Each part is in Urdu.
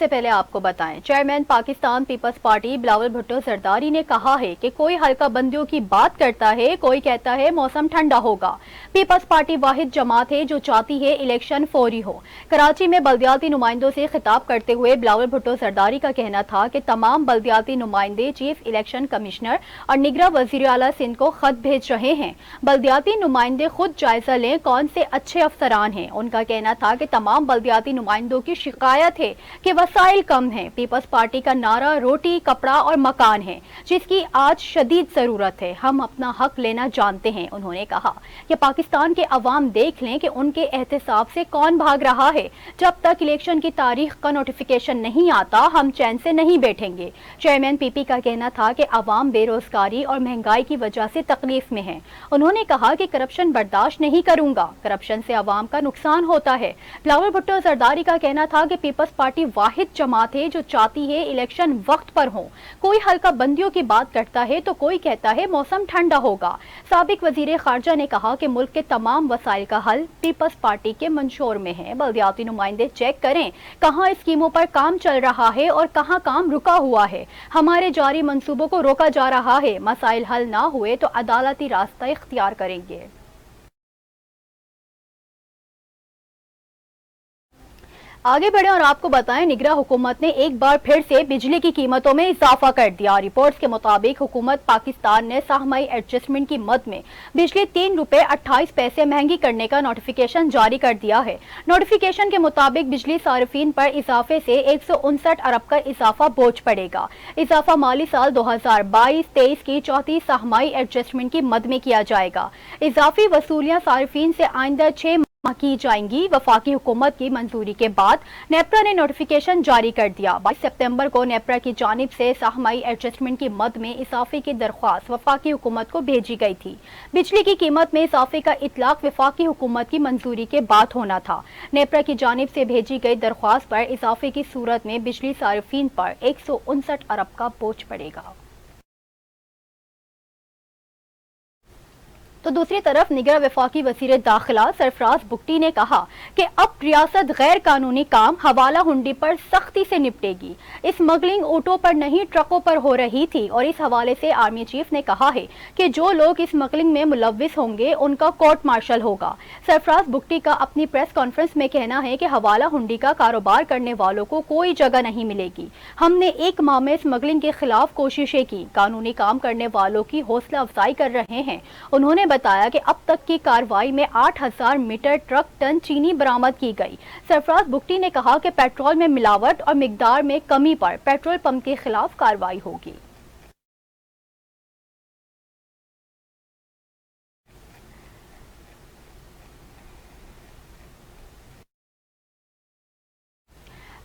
سے پہلے آپ کو بتائیں چیئرمین پاکستان پیپلز پارٹی بلاول بھٹو زرداری نے کہا ہے کہ کوئی حلقہ بندیوں کی بات کرتا ہے، کوئی کہتا ہے موسم ٹھنڈا ہوگا۔ پیپلز پارٹی واحد جماعت ہے جو چاہتی ہے الیکشن فوری ہو۔ کراچی میں بلدیاتی نمائندوں سے خطاب کرتے ہوئے بلاول بھٹو زرداری کا کہنا تھا کہ تمام بلدیاتی نمائندے چیف الیکشن کمشنر اور نگراں وزیر اعلیٰ سندھ کو خط بھیج رہے ہیں۔ بلدیاتی نمائندے خود جائزہ لیں کون سے اچھے افسران ہیں۔ ان کا کہنا تھا کہ تمام بلدیاتی نمائندوں کی شکایت ہے کہ وسائل کم ہیں۔ پیپلز پارٹی کا نعرہ روٹی، کپڑا اور مکان ہے، جس کی آج شدید ضرورت ہے۔ ہم اپنا حق لینا جانتے ہیں۔ انہوں نے کہا کہ پاکستان کے عوام دیکھ لیں کہ ان کے احتساب سے کون بھاگ رہا ہے۔ جب تک الیکشن کی تاریخ کا نوٹیفیکیشن نہیں آتا ہم چین سے نہیں بیٹھیں گے۔ چیئرمین پی پی کا کہنا تھا کہ عوام بے روزگاری اور مہنگائی کی وجہ سے تکلیف میں ہیں۔ انہوں نے کہا کہ کرپشن برداشت نہیں کروں گا، کرپشن سے عوام کا نقصان ہوتا ہے۔ بلاول بھٹو زرداری کا کہنا تھا کہ پیپلز پارٹی واحد جماعت ہے جو چاہتی ہے الیکشن وقت پر ہو۔ کوئی حلقہ بندیوں کی بات کرتا ہے تو کوئی کہتا ہے موسم ٹھنڈا ہوگا۔ سابق وزیر خارجہ نے کہا کہ ملک کے تمام وسائل کا حل پیپلز پارٹی کے منشور میں ہے۔ بلدیاتی نمائندے چیک کریں کہاں اسکیموں پر کام چل رہا ہے اور کہاں کام رکا ہوا ہے۔ ہمارے جاری منصوبوں کو روکا جا رہا ہے۔ مسائل حل نہ ہوئے تو عدالتی راستہ اختیار کریں گے۔ آگے بڑھیں اور آپ کو بتائیں نگراں حکومت نے ایک بار پھر سے بجلی کی قیمتوں میں اضافہ کر دیا۔ رپورٹس کے مطابق حکومت پاکستان نے سہ ماہی ایڈجسٹمنٹ کی مد میں بجلی 3 روپے 28 پیسے مہنگی کرنے کا نوٹیفیکیشن جاری کر دیا ہے۔ نوٹیفیکیشن کے مطابق بجلی صارفین پر اضافے سے 159 ارب کا اضافہ بوجھ پڑے گا۔ اضافہ مالی سال 2022-23 کی چوتھی سہ ماہی ایڈجسٹمنٹ کی مد میں کیا جائے گا۔ اضافی وصولیاں صارفین سے آئندہ 6 ماہ کی جائیں گی۔ وفاقی حکومت کی منظوری کے بعد نیپرا نے نوٹیفیکیشن جاری کر دیا۔ 22 سپتمبر کو نیپرا کی جانب سے سہ ماہی ایڈجسٹمنٹ کی مد میں اضافے کی درخواست وفاقی حکومت کو بھیجی گئی تھی۔ بجلی کی قیمت میں اضافے کا اطلاق وفاقی حکومت کی منظوری کے بعد ہونا تھا۔ نیپرا کی جانب سے بھیجی گئی درخواست پر اضافے کی صورت میں بجلی صارفین پر 159 ارب کا بوجھ پڑے گا۔ تو دوسری طرف نگراں وفاقی وزیر داخلہ سرفراز بگٹی نے کہا کہ اب ریاست غیر قانونی کام حوالہ ہنڈی پر سختی سے نپٹے گی۔ اسمگلنگ اونٹوں پر نہیں ٹرکوں پر ہو رہی تھی اور اس حوالے سے آرمی چیف نے کہا ہے کہ جو لوگ اسمگلنگ میں ملوث ہوں گے ان کا کورٹ مارشل ہوگا۔ سرفراز بگٹی کا اپنی پریس کانفرنس میں کہنا ہے کہ حوالہ ہنڈی کا کاروبار کرنے والوں کو کوئی جگہ نہیں ملے گی۔ ہم نے 1 ماہ میں اسمگلنگ کے خلاف کوششیں کی، قانونی کام کرنے والوں کی حوصلہ افزائی کر رہے ہیں۔ انہوں نے بتایا کہ اب تک کی کارروائی میں 8000 میٹر ٹرک ٹن چینی برآمد کی گئی۔ سرفراز بگٹی نے کہا کہ پیٹرول میں ملاوٹ اور مقدار میں کمی پر پیٹرول پمپ کے خلاف کارروائی ہوگی۔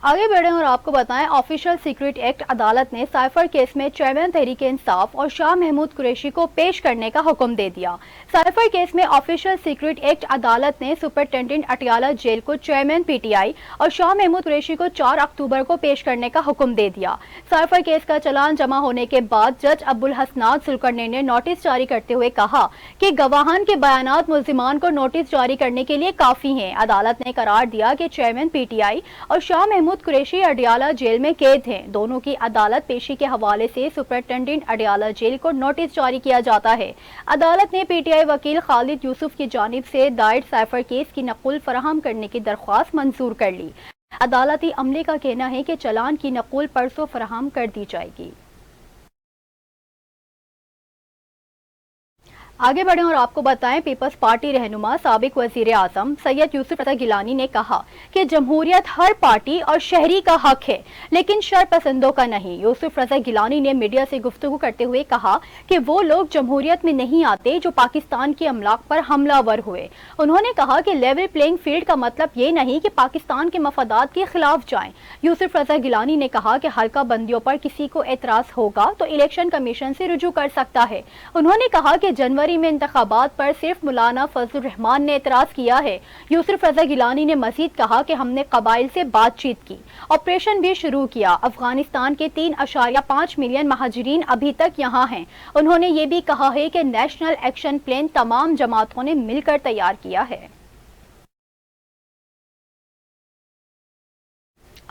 آگے بڑھیں اور آپ کو بتائیں آفیشل سیکریٹ ایکٹ عدالت نے سائفر کیس میں چیئرمین تحریک انصاف اور شاہ محمود قریشی کو پیش کرنے کا حکم دے دیا۔ سائفر کیس میں آفیشل سیکریٹ ایکٹ عدالت نے سپرنٹینڈنٹ اٹیالہ جیل کو چیئرمین پی ٹی آئی اور شاہ محمود قریشی کو 4 اکتوبر کو پیش کرنے کا حکم دے دیا۔ سائفر کیس کا چلان جمع ہونے کے بعد جج ابو الحسنات ذوالقرنین نے نوٹس جاری کرتے ہوئے کہا کہ گواہان کے بیانات ملزمان کو نوٹس جاری کرنے کے لیے کافی ہیں۔ عدالت نے قرار دیا کہ چیئرمین پی ٹی آئی اور شاہ محمود قریشی اڈیالہ جیل میں قید ہیں۔ دونوں کی عدالت پیشی کے حوالے سے سپرنٹینڈنٹ اڈیالہ جیل کو نوٹس جاری کیا جاتا ہے۔ عدالت نے پی ٹی آئی وکیل خالد یوسف کی جانب سے دائر سائفر کیس کی نقل فراہم کرنے کی درخواست منظور کر لی۔ عدالتی عملے کا کہنا ہے کہ چلان کی نقل پرسوں فراہم کر دی جائے گی۔ آگے بڑھیں اور آپ کو بتائیں پیپلز پارٹی رہنما سابق وزیر اعظم سید یوسف رضا گیلانی نے کہا کہ جمہوریت ہر پارٹی اور شہری کا حق ہے لیکن شر پسندوں کا نہیں۔ یوسف رضا گیلانی نے میڈیا سے گفتگو کرتے ہوئے کہا کہ وہ لوگ جمہوریت میں نہیں آتے جو پاکستان کے املاک پر حملہ ور ہوئے۔ انہوں نے کہا کہ لیول پلینگ فیلڈ کا مطلب یہ نہیں کہ پاکستان کے مفادات کے خلاف جائیں۔ یوسف رضا گیلانی نے کہا کہ حلقہ بندیوں پر کسی کو اعتراض ہوگا تو الیکشن کمیشن سے رجوع کر سکتا ہے۔ انہوں نے کہا کہ جنوری میں انتخابات پر صرف مولانا فضل الرحمان نے اعتراض کیا ہے۔ یوسف رضا گیلانی نے مزید کہا کہ ہم نے قبائل سے بات چیت کی، آپریشن بھی شروع کیا۔ افغانستان کے 3.5 ملین مہاجرین ابھی تک یہاں ہیں۔ انہوں نے یہ بھی کہا ہے کہ نیشنل ایکشن پلان تمام جماعتوں نے مل کر تیار کیا ہے۔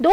2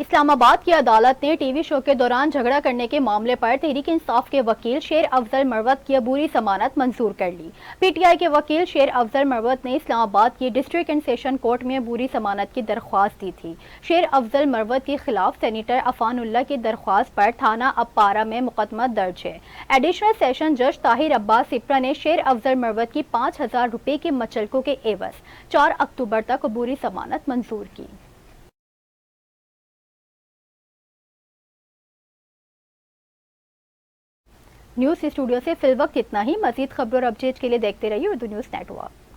اسلام آباد کی عدالت نے ٹی وی شو کے دوران جھگڑا کرنے کے معاملے پر تحریک انصاف کے وکیل شیر افضل مروت کی عبوری ضمانت منظور کر لی۔ پی ٹی آئی کے وکیل شیر افضل مروت نے اسلام آباد کی ڈسٹرکٹ اینڈ سیشن کورٹ میں عبوری ضمانت کی درخواست دی تھی۔ شیر افضل مروت کے خلاف سینیٹر عفان اللہ کی درخواست پر تھانہ اپارہ میں مقدمہ درج ہے۔ ایڈیشنل سیشن جج طاہر عباس سپرا نے شیر افضل مروت کی 5,000 روپے کی مچلکوں کے عوض 4 اکتوبر تک عبوری ضمانت منظور کی۔ نیوز اسٹوڈیو سے فی الوقت اتنا ہی۔ مزید خبروں اور اپڈیٹ کے لیے دیکھتے رہیے اردو نیوز نیٹ ورک۔